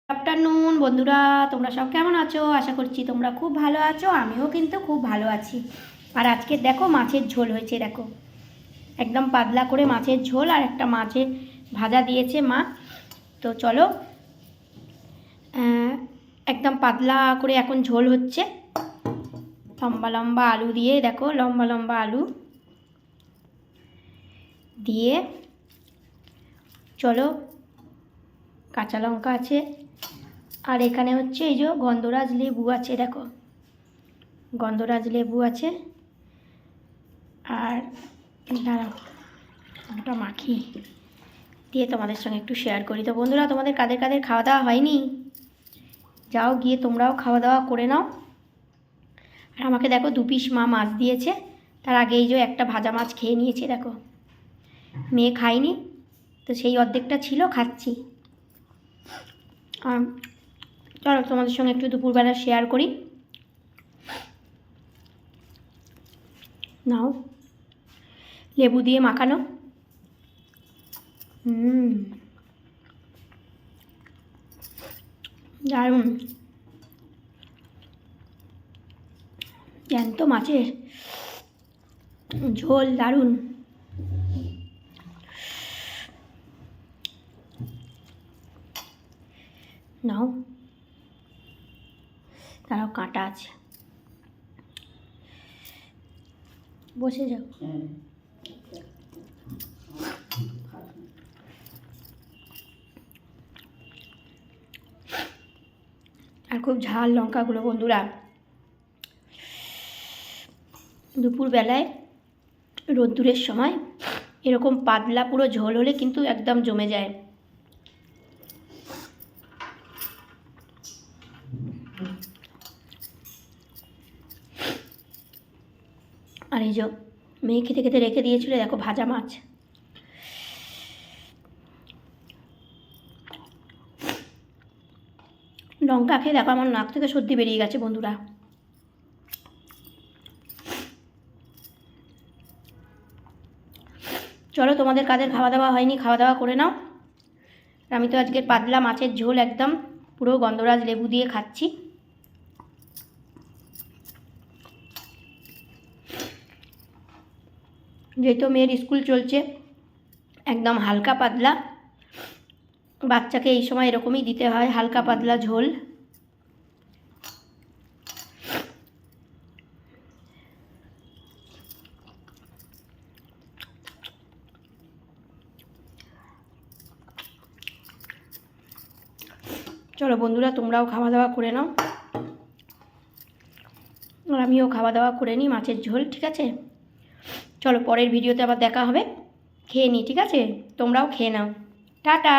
Afternoon বন্ধুরা, তোমরা সব কেমন আছো? আশা করছি তোমরা খুব ভালো আছো। আমিও কিন্তু খুব ভালো আছি। আর আজকে দেখো মাছের ঝোল হয়েছে, দেখো একদম পাতলা করে মাছের ঝোল আর একটা মাছের ভাজা দিয়েছে মা। তো চলো, একদম পাতলা করে এখন ঝোল হচ্ছে। লম্বা লম্বা আলু দিয়ে, দেখো লম্বা লম্বা আলু দিয়ে, চলো কাঁচা লঙ্কা আছে, আর এখানে হচ্ছে এই যে গন্ধরাজ লেবু আছে, দেখো গন্ধরাজ লেবু আছে। আর দাঁড়াও, ওটা মাখি দিয়ে তোমাদের সঙ্গে একটু শেয়ার করি। তো বন্ধুরা, তোমাদের কাদের কাদের খাওয়া দাওয়া হয়নি, যাও গিয়ে তোমরাও খাওয়া দাওয়া করে নাও। আর আমাকে দেখো 2 পিস মা মাছ দিয়েছে, তার আগে এই যে একটা ভাজা মাছ খেয়ে নিয়েছে, দেখো মেয়ে খায়নি, তো সেই অর্ধেকটা ছিল, খাচ্ছি। চলো তোমাদের সঙ্গে একটু দুপুরবেলা শেয়ার করি। নাও, লেবু দিয়ে মাখানো, দারুণ। জ্যান্ত মাছের ঝোল দারুণ। নাও, তারাও কাঁটা আছে, বসে যাও। আর খুব ঝাল লঙ্কাগুলো বন্ধুরা। দুপুরবেলায় রোদ্দুরের সময় এরকম পাতলা পুরো ঝোল হলে কিন্তু একদম জমে যায়। আর এই যে মেয়ে খেতে খেতে রেখে দিয়েছিল, দেখো ভাজা মাছ। লঙ্কা খেয়ে দেখো আমার নাক থেকে সর্দি বেরিয়ে গেছে বন্ধুরা। চলো, তোমাদের কাদের খাওয়া দাওয়া হয়নি খাওয়া দাওয়া করে নাও। আমি তো আজকের পাতলা মাছের ঝোল একদম পুরো গন্ধরাজ লেবু দিয়ে খাচ্ছি। যেহেতু মেয়ের স্কুল চলছে, একদম হালকা পাতলা, বাচ্চাকে এই সময় এরকমই দিতে হয়, হালকা পাতলা ঝোল। চলো বন্ধুরা, তোমরাও খাওয়া দাওয়া করে নাও, আর আমিও খাওয়া দাওয়া করে নিই মাছের ঝোল, ঠিক আছে? চলো পরের ভিডিওতে আবার দেখা হবে। খেয়ে নিই, ঠিক আছে? তোমরাও খেয়ে নাও। টাটা।